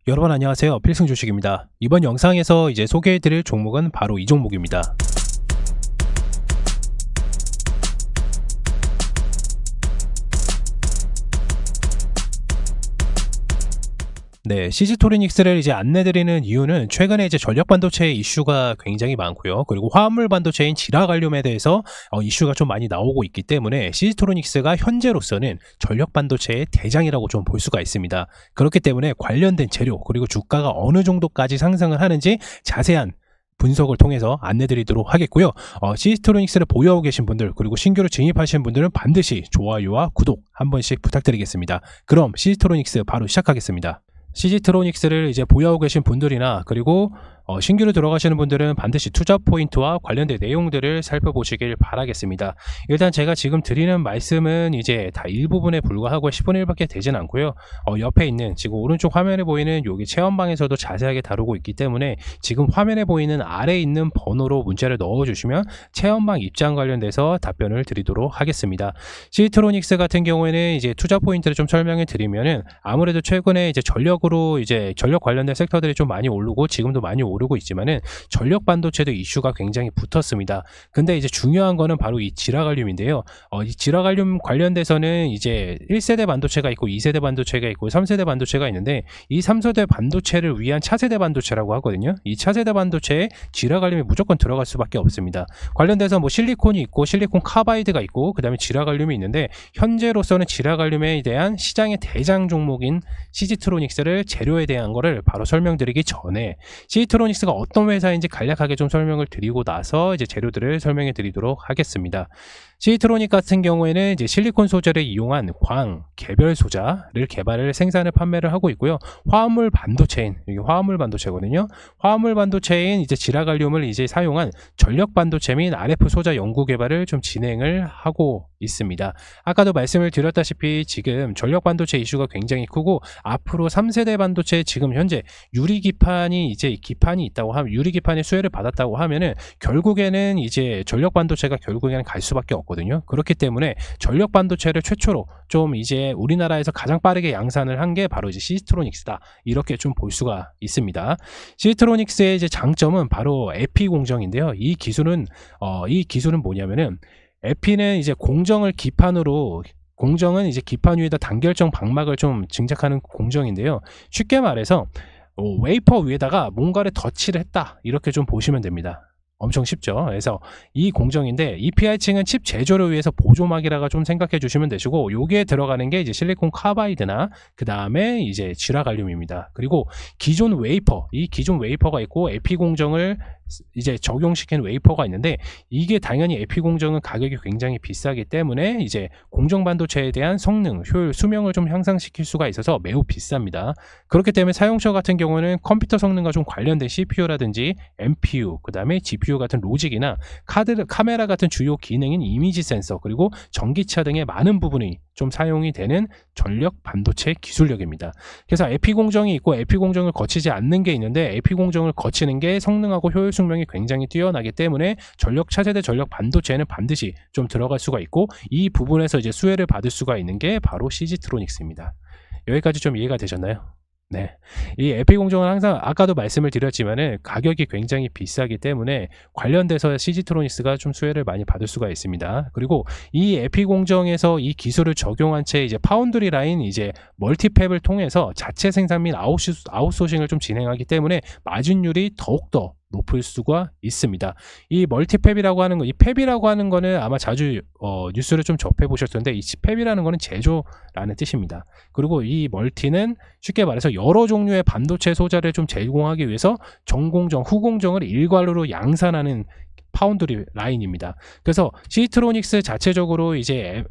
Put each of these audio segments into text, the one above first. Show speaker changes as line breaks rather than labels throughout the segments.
여러분 안녕하세요. 필승 주식입니다. 이번 영상에서 이제 소개해드릴 종목은 바로 이 종목입니다. 네, CG트로닉스를 이제 안내드리는 이유는 최근에 이제 전력 반도체 이슈가 굉장히 많고요. 그리고 화합물 반도체인 지라갈륨에 대해서 이슈가 좀 많이 나오고 있기 때문에 CG트로닉스가 현재로서는 전력 반도체의 대장이라고 좀 볼 수가 있습니다. 그렇기 때문에 관련된 재료 그리고 주가가 어느 정도까지 상승을 하는지 자세한 분석을 통해서 안내드리도록 하겠고요. CG트로닉스를 보유하고 계신 분들 그리고 신규로 진입하신 분들은 반드시 좋아요와 구독 한 번씩 부탁드리겠습니다. 그럼 CG트로닉스 바로 시작하겠습니다. CG트로닉스를 이제 보유하고 계신 분들이나 그리고 신규로 들어가시는 분들은 반드시 투자 포인트와 관련된 내용들을 살펴보시길 바라겠습니다. 일단 제가 지금 드리는 말씀은 이제 다 일부분에 불과하고 10분의 1밖에 되진 않고요. 옆에 있는 지금 오른쪽 화면에 보이는 여기 체험방에서도 자세하게 다루고 있기 때문에 지금 화면에 보이는 아래에 있는 번호로 문자를 넣어주시면 체험방 입장 관련돼서 답변을 드리도록 하겠습니다. CG트로닉스 같은 경우에는 이제 투자 포인트를 좀 설명해 드리면은 아무래도 최근에 이제 전력으로 이제 전력 관련된 섹터들이 좀 많이 오르고 지금도 많이 오르고 있지만은 전력 반도체도 이슈가 굉장히 붙었습니다. 근데 이제 중요한 거는 바로 이 지라갈륨인데요. 이 지라갈륨 관련돼서는 이제 1세대 반도체가 있고 2세대 반도체가 있고 3세대 반도체가 있는데 이 3세대 반도체를 위한 차세대 반도체라고 하거든요. 이 차세대 반도체에 지라갈륨이 무조건 들어갈 수밖에 없습니다. 관련돼서 뭐 실리콘이 있고 실리콘 카바이드가 있고 그 다음에 지라갈륨이 있는데 현재로서는 지라갈륨에 대한 시장의 대장 종목인 CG트로닉스를 재료에 대한 거를 바로 설명드리기 전에 CG트로닉스가 어떤 회사인지 간략하게 좀 설명을 드리고 나서 이제 재료들을 설명해 드리도록 하겠습니다. CG트로닉 같은 경우에는 이제 실리콘 소재를 이용한 광, 개별 소자를 개발을 생산을 판매를 하고 있고요. 화합물 반도체인, 이게 화합물 반도체거든요. 화합물 반도체인 이제 지라갈륨을 이제 사용한 전력 반도체 및 RF 소자 연구 개발을 좀 진행을 하고 있습니다. 아까도 말씀을 드렸다시피 지금 전력 반도체 이슈가 굉장히 크고 앞으로 3세대 반도체 지금 현재 유리 기판이 이제 기판이 있다고 하면 유리 기판의 수혜를 받았다고 하면은 결국에는 이제 전력 반도체가 결국에는 갈 수밖에 없거든요. 그렇기 때문에 전력 반도체를 최초로 좀 이제 우리나라에서 가장 빠르게 양산을 한 게 바로 이제 CG트로닉스다. 이렇게 좀 볼 수가 있습니다. CG트로닉스의 이제 장점은 바로 에피 공정인데요. 이 기술은 뭐냐면은 에피는 이제 공정은 이제 기판 위에다 단결정 방막을 좀 증작하는 공정인데요. 쉽게 말해서 웨이퍼 위에다가 뭔가를 덧칠을 했다 이렇게 좀 보시면 됩니다. 엄청 쉽죠. 그래서 이 공정인데 EPI층은 칩 제조를 위해서 보조막이라고 좀 생각해 주시면 되시고 여기에 들어가는 게 이제 실리콘 카바이드나 그 다음에 이제 지라갈륨입니다. 그리고 기존 웨이퍼가 있고 에피 공정을 이제 적용시킨 웨이퍼가 있는데 이게 당연히 에피 공정은 가격이 굉장히 비싸기 때문에 이제 공정 반도체에 대한 성능, 효율, 수명을 좀 향상시킬 수가 있어서 매우 비쌉니다. 그렇기 때문에 사용처 같은 경우는 컴퓨터 성능과 좀 관련된 CPU라든지 NPU, 그 다음에 GPU 같은 로직이나 카메라 같은 주요 기능인 이미지 센서 그리고 전기차 등의 많은 부분이 좀 사용이 되는 전력 반도체 기술력입니다. 그래서 에피 공정이 있고 에피 공정을 거치지 않는 게 있는데 에피 공정을 거치는 게 성능하고 효율 숙명이 굉장히 뛰어나기 때문에 전력 차세대 전력 반도체에는 반드시 좀 들어갈 수가 있고 이 부분에서 이제 수혜를 받을 수가 있는 게 바로 CG트로닉스입니다. 여기까지 좀 이해가 되셨나요? 네, 이 에피 공정은 항상 아까도 말씀을 드렸지만은 가격이 굉장히 비싸기 때문에 관련돼서 CG트로닉스가 좀 수혜를 많이 받을 수가 있습니다. 그리고 이 에피 공정에서 이 기술을 적용한 채 이제 파운드리 라인 이제 멀티팹을 통해서 자체 생산 및 아웃소싱을 좀 진행하기 때문에 마진율이 더욱더 높을 수가 있습니다. 이 멀티팹이라고 하는 거, 이 팹이라고 하는 거는 아마 자주 뉴스를 좀 접해 보셨던데 이 팹이라는 거는 제조라는 뜻입니다. 그리고 이 멀티는 쉽게 말해서 여러 종류의 반도체 소자를 좀 제공하기 위해서 전공정, 후공정을 일괄으로 양산하는 파운드리 라인입니다. 그래서 CG트로닉스 자체적으로 이제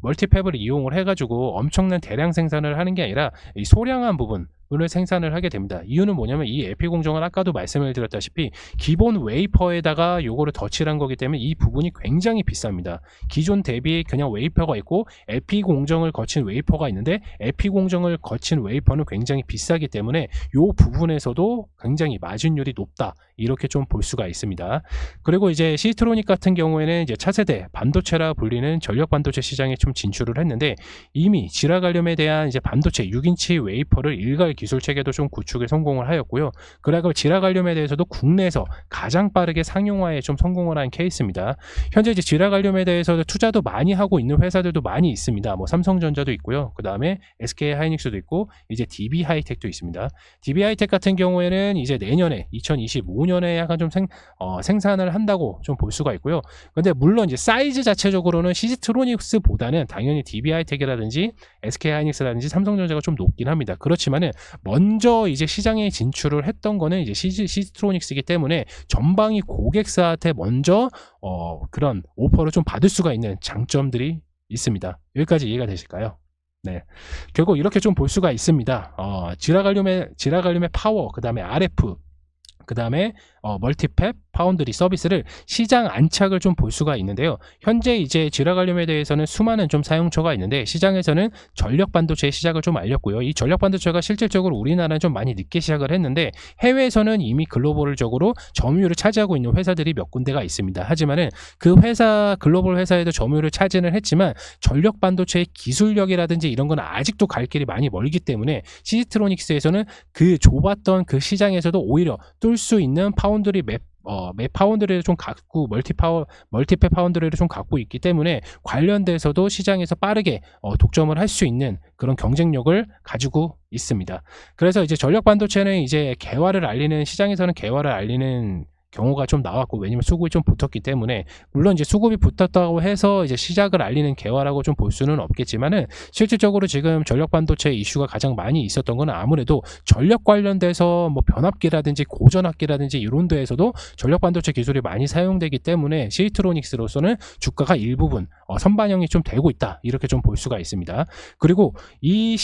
멀티팹을 이용을 해가지고 엄청난 대량 생산을 하는 게 아니라 이 소량한 부분을 생산을 하게 됩니다. 이유는 뭐냐면 이 에피 공정은 아까도 말씀을 드렸다시피 기본 웨이퍼에다가 요거를 덧칠한 거기 때문에 이 부분이 굉장히 비쌉니다. 기존 대비 그냥 웨이퍼가 있고 에피 공정을 거친 웨이퍼가 있는데 에피 공정을 거친 웨이퍼는 굉장히 비싸기 때문에 요 부분에서도 굉장히 마진율이 높다 이렇게 좀 볼 수가 있습니다. 그리고 이제 CG트로닉 같은 경우에는 이제 차세대 반도체라 불리는 전력 반도체 시장에 좀 진출을 했는데 이미 지라갈륨에 대한 이제 반도체 6인치 웨이퍼를 기술 체계도 좀 구축에 성공을 하였고요. 그리고 지라갈륨에 대해서도 국내에서 가장 빠르게 상용화에 좀 성공을 한 케이스입니다. 현재 이제 지라갈륨에 대해서 투자도 많이 하고 있는 회사들도 많이 있습니다. 뭐 삼성전자도 있고요. 그 다음에 SK 하이닉스도 있고 이제 DB 하이텍도 있습니다. DB 하이텍 같은 경우에는 이제 내년에 2025년에 약간 좀 생산을 한다고 좀 볼 수가 있고요. 근데 물론 이제 사이즈 자체적으로는 시지트로닉스보다는 당연히 DB 하이텍이라든지 SK 하이닉스라든지 삼성전자가 좀 높긴 합니다. 그렇지만은 먼저 이제 시장에 진출을 했던 거는 이제 시지트로닉스이기 때문에 전방위 고객사한테 먼저 그런 오퍼를 좀 받을 수가 있는 장점들이 있습니다. 여기까지 이해가 되실까요? 네, 결국 이렇게 좀 볼 수가 있습니다. 지라갈륨의 파워, 그 다음에 RF, 그 다음에 멀티팹 파운드리 서비스를 시장 안착을 좀 볼 수가 있는데요. 현재 이제 지라갈륨에 대해서는 수많은 좀 사용처가 있는데 시장에서는 전력 반도체의 시작을 좀 알렸고요. 이 전력 반도체가 실질적으로 우리나라는 좀 많이 늦게 시작을 했는데 해외에서는 이미 글로벌적으로 점유율을 차지하고 있는 회사들이 몇 군데가 있습니다. 하지만은 그 회사 글로벌 회사에도 점유율을 차지는 했지만 전력 반도체의 기술력이라든지 이런 건 아직도 갈 길이 많이 멀기 때문에 시지트로닉스에서는 그 좁았던 그 시장에서도 오히려 뚫을 수 있는 파운드리 맵 파운드리를 좀 갖고 멀티팹 파운드리를 좀 갖고 있기 때문에 관련돼서도 시장에서 빠르게 독점을 할 수 있는 그런 경쟁력을 가지고 있습니다. 그래서 이제 전력 반도체는 이제 개화를 알리는 시장에서는 개화를 알리는 경우가 좀 나왔고, 왜냐면 수급이 좀 붙었기 때문에, 물론 이제 수급이 붙었다고 해서 이제 시작을 알리는 개화라고 좀 볼 수는 없겠지만은 실질적으로 지금 전력 반도체 이슈가 가장 많이 있었던 건 아무래도 전력 관련돼서 뭐 변압기라든지 고전압기라든지 이런 데에서도 전력 반도체 기술이 많이 사용되기 때문에 시지트로닉스로서는 주가가 일부분 선반영이 좀 되고 있다, 이렇게 좀 볼 수가 있습니다. 그리고 이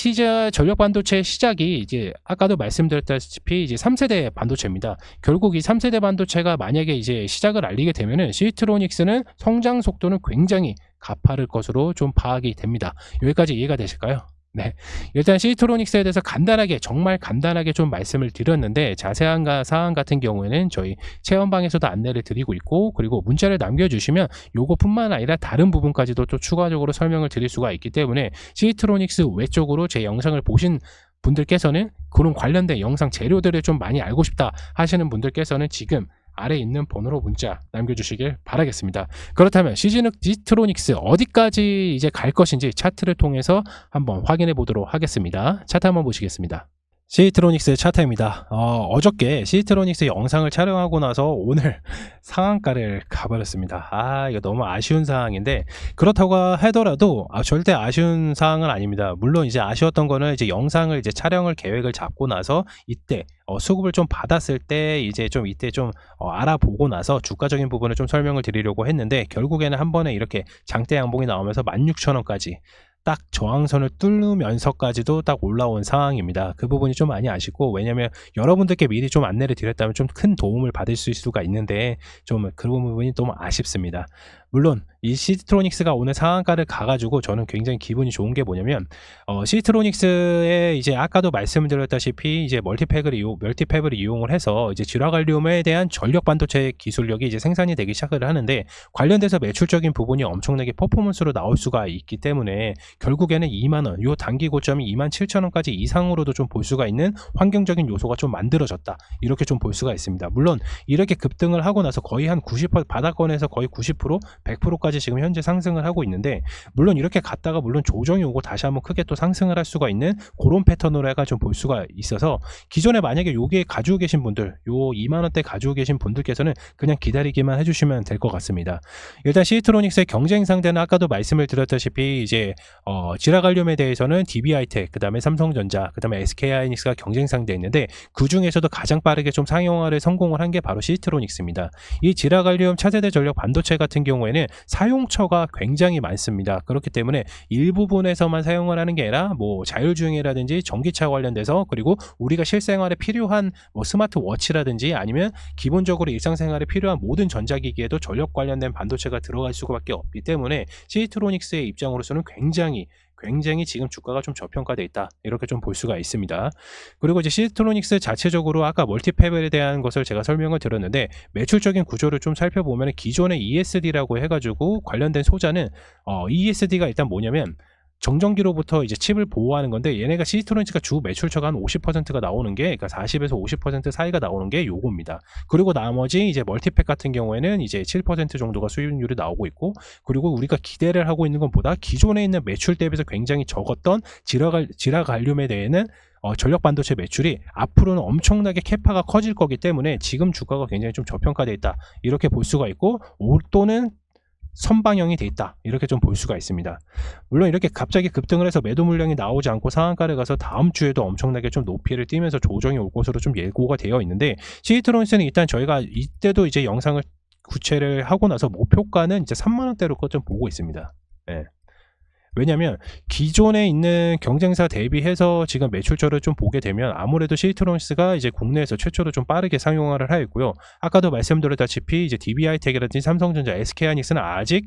전력 반도체의 시작이 이제 아까도 말씀드렸다시피 이제 3세대 반도체입니다. 결국 이 3세대 반도체가 만약에 이제 시작을 알리게 되면은 시지트로닉스는 성장 속도는 굉장히 가파를 것으로 좀 파악이 됩니다. 여기까지 이해가 되실까요? 네, 일단 시지트로닉스에 대해서 정말 간단하게 좀 말씀을 드렸는데, 자세한 사항 같은 경우에는 저희 체험방에서도 안내를 드리고 있고, 그리고 문자를 남겨주시면 요거뿐만 아니라 다른 부분까지도 또 추가적으로 설명을 드릴 수가 있기 때문에 시지트로닉스 외적으로 제 영상을 보신 분들께서는 그런 관련된 영상 재료들을 좀 많이 알고 싶다 하시는 분들께서는 지금 아래 있는 번호로 문자 남겨주시길 바라겠습니다. 그렇다면 시지트로닉스 어디까지 이제 갈 것인지 차트를 통해서 한번 확인해 보도록 하겠습니다. 차트 한번 보시겠습니다. 시지트로닉스 차트입니다. 어저께 시지트로닉스 영상을 촬영하고 나서 오늘 상한가를 가버렸습니다. 이거 너무 아쉬운 상황인데, 그렇다고 하더라도 절대 아쉬운 상황은 아닙니다. 물론 이제 아쉬웠던 거는 이제 영상을 이제 촬영을 계획을 잡고 나서 이때 수급을 좀 받았을 때 이제 좀 이때 좀 알아보고 나서 주가적인 부분을 좀 설명을 드리려고 했는데, 결국에는 한 번에 이렇게 장대 양봉이 나오면서 16,000원까지 딱 저항선을 뚫으면서까지도 딱 올라온 상황입니다. 그 부분이 좀 많이 아쉽고, 왜냐면 여러분들께 미리 좀 안내를 드렸다면 좀 큰 도움을 받을 수가 있는데 좀 그런 부분이 너무 아쉽습니다. 물론 이 시지트로닉스가 오늘 상한가를 가가지고 저는 굉장히 기분이 좋은 게 뭐냐면, 시지트로닉스에 이제 아까도 말씀드렸다시피 이제 멀티팹을 이용을 해서 이제 지라갈륨에 대한 전력 반도체 기술력이 이제 생산이 되기 시작을 하는데, 관련돼서 매출적인 부분이 엄청나게 퍼포먼스로 나올 수가 있기 때문에 결국에는 2만원, 요 단기 고점이 27,000원까지 이상으로도 좀 볼 수가 있는 환경적인 요소가 좀 만들어졌다, 이렇게 좀 볼 수가 있습니다. 물론 이렇게 급등을 하고 나서 거의 한 90% 바닥권에서 거의 90%, 100%까지 지금 현재 상승을 하고 있는데, 물론 이렇게 갔다가 물론 조정이 오고 다시 한번 크게 또 상승을 할 수가 있는 그런 패턴으로 해가 좀 볼 수가 있어서, 기존에 만약에 요게 가지고 계신 분들, 요 2만원대 가지고 계신 분들께서는 그냥 기다리기만 해주시면 될 것 같습니다. 일단 시지트로닉스의 경쟁 상대는 아까도 말씀을 드렸다시피 이제 지라갈륨에 대해서는 DB 하이텍, 그 다음에 삼성전자, 그 다음에 SK 하이닉스가 경쟁 상대 있는데, 그 중에서도 가장 빠르게 좀 상용화를 성공을 한 게 바로 시지트로닉스입니다. 이 지라갈륨 차세대 전력 반도체 같은 경우에는 사용처가 굉장히 많습니다. 그렇기 때문에 일부분에서만 사용을 하는 게 아니라 뭐 자율주행이라든지 전기차 관련돼서, 그리고 우리가 실생활에 필요한 뭐 스마트워치라든지 아니면 기본적으로 일상생활에 필요한 모든 전자기기에도 전력 관련된 반도체가 들어갈 수밖에 없기 때문에 시지트로닉스의 입장으로서는 굉장히 지금 주가가 좀 저평가되어 있다, 이렇게 좀 볼 수가 있습니다. 그리고 이제 시지트로닉스 자체적으로 아까 멀티팹에 대한 것을 제가 설명을 드렸는데, 매출적인 구조를 좀 살펴보면 기존의 ESD라고 해가지고 관련된 소자는 ESD가 일단 뭐냐면 정전기로부터 이제 칩을 보호하는 건데, 얘네가 시지트로닉스가 주 매출처가 한 50%가 나오는 게, 그러니까 40에서 50% 사이가 나오는 게 요겁니다. 그리고 나머지 이제 멀티팩 같은 경우에는 이제 7% 정도가 수익률이 나오고 있고, 그리고 우리가 기대를 하고 있는 것보다 기존에 있는 매출 대비해서 굉장히 적었던 지라갈륨에 대해는 전력 반도체 매출이 앞으로는 엄청나게 캐파가 커질 거기 때문에 지금 주가가 굉장히 좀 저평가되어 있다, 이렇게 볼 수가 있고, 또는 선방형이 돼 있다, 이렇게 좀 볼 수가 있습니다. 물론 이렇게 갑자기 급등을 해서 매도 물량이 나오지 않고 상한가를 가서 다음 주에도 엄청나게 좀 높이를 띄면서 조정이 올 것으로 좀 예고가 되어 있는데, 시지트로닉스는 일단 저희가 이때도 이제 영상을 구체를 하고 나서 목표가는 이제 3만원대로 좀 보고 있습니다. 예. 왜냐면 기존에 있는 경쟁사 대비해서 지금 매출처를 좀 보게 되면 아무래도 시지트로닉스가 이제 국내에서 최초로 좀 빠르게 상용화를 하였고요. 아까도 말씀드렸다시피 이제 DB하이텍이라든지 삼성전자, SK하이닉스는 아직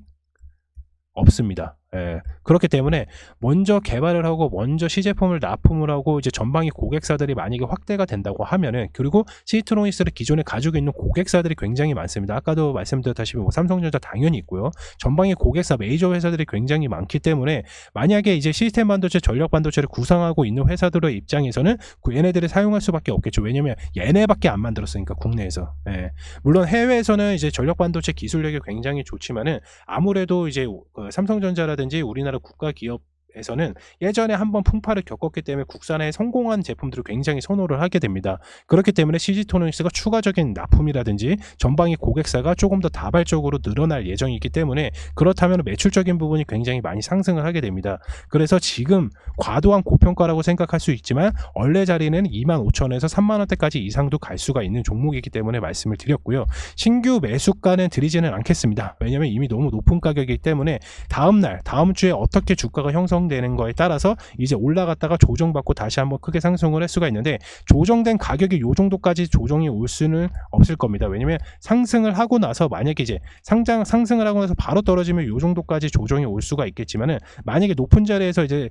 없습니다. 예. 그렇기 때문에 먼저 개발을 하고 먼저 시제품을 납품을 하고 이제 전방위 고객사들이 만약에 확대가 된다고 하면은, 그리고 시지트로닉스를 기존에 가지고 있는 고객사들이 굉장히 많습니다. 아까도 말씀드렸다시피 뭐 삼성전자 당연히 있고요. 전방위 고객사 메이저 회사들이 굉장히 많기 때문에 만약에 이제 시스템 반도체, 전력 반도체를 구상하고 있는 회사들의 입장에서는 얘네들을 사용할 수밖에 없겠죠. 왜냐면 얘네밖에 안 만들었으니까 국내에서. 예. 물론 해외에서는 이제 전력 반도체 기술력이 굉장히 좋지만은 아무래도 이제 삼성전자라든지 우리나라 국가 기업에서는 예전에 한번 풍파를 겪었기 때문에 국산에 성공한 제품들을 굉장히 선호를 하게 됩니다. 그렇기 때문에 시지트로닉스가 추가적인 납품이라든지 전방위 고객사가 조금 더 다발적으로 늘어날 예정이기 때문에, 그렇다면 매출적인 부분이 굉장히 많이 상승을 하게 됩니다. 그래서 지금 과도한 고평가라고 생각할 수 있지만 원래 자리는 25,000원에서 3만원대까지 이상도 갈 수가 있는 종목이기 때문에 말씀을 드렸고요. 신규 매수가는 드리지는 않겠습니다. 왜냐면 이미 너무 높은 가격이기 때문에 다음날, 다음 주에 어떻게 주가가 형성되는 거에 따라서 이제 올라갔다가 조정받고 다시 한번 크게 상승을 할 수가 있는데, 조정된 가격이 요 정도까지 조정이 올 수는 없을 겁니다. 왜냐면 상승을 하고 나서 만약에 이제 상승을 하고 나서 바로 떨어지면 요 정도까지 조정이 올 수가 있겠지만은, 만약에 높은 자리에서 이제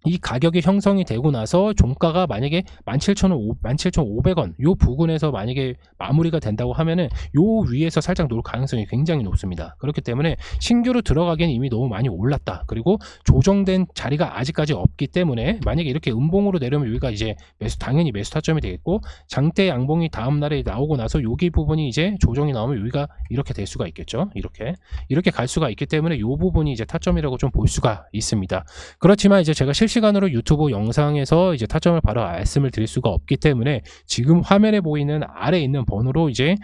이 가격이 형성이 되고 나서 종가가 만약에 17,500원 요 부근에서 만약에 마무리가 된다고 하면은 요 위에서 살짝 놓을 가능성이 굉장히 높습니다. 그렇기 때문에 신규로 들어가기엔 이미 너무 많이 올랐다. 그리고 조정된 자리가 아직까지 없기 때문에 만약에 이렇게 음봉으로 내려면 여기가 이제 당연히 매수 타점이 되겠고, 장대 양봉이 다음 날에 나오고 나서 여기 부분이 이제 조정이 나오면 여기가 이렇게 될 수가 있겠죠. 이렇게 갈 수가 있기 때문에 요 부분이 이제 타점이라고 좀 볼 수가 있습니다. 그렇지만 이제 제가 실시간으로 유튜브 영상에서 이제 타점을 바로 말씀을 드릴 수가 없기 때문에 지금 화면에 보이는 아래에 있는 번호로 이제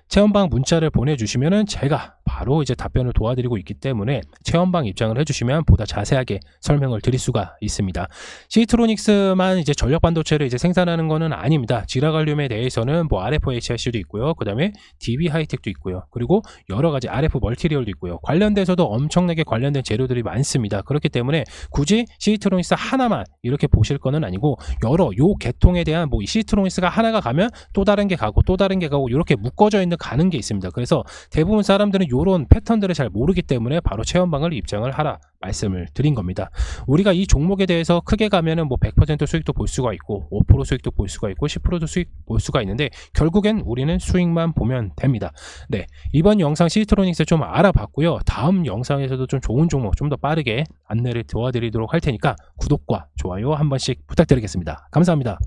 체험방 문자를 보내주시면은 제가 바로 이제 답변을 도와드리고 있기 때문에 체험방 입장을 해주시면 보다 자세하게 설명을 드릴 수가 있습니다. 시지트로닉스만 이제 전력 반도체를 이제 생산하는 거는 아닙니다. 지라갈륨에 대해서는 뭐 RFHIC도 있고요. 그 다음에 DB하이텍도 있고요. 그리고 여러 가지 RF 멀티리얼도 있고요. 관련돼서도 엄청나게 관련된 재료들이 많습니다. 그렇기 때문에 굳이 시지트로닉스 하나만 이렇게 보실 거는 아니고, 여러 요 계통에 대한 뭐 시지트로닉스가 하나가 가면 또 다른 게 가고 또 다른 게 가고 이렇게 묶어져 있는 가는 게 있습니다. 그래서 대부분 사람들은 이런 패턴들을 잘 모르기 때문에 바로 체험방을 입장을 하라 말씀을 드린 겁니다. 우리가 이 종목에 대해서 크게 가면은 뭐 100% 수익도 볼 수가 있고 5% 수익도 볼 수가 있고 10%도 수익 볼 수가 있는데, 결국엔 우리는 수익만 보면 됩니다. 네, 이번 영상 시지트로닉스 좀 알아봤고요. 다음 영상에서도 좀 좋은 종목 좀 더 빠르게 안내를 도와드리도록 할 테니까 구독과 좋아요 한 번씩 부탁드리겠습니다. 감사합니다.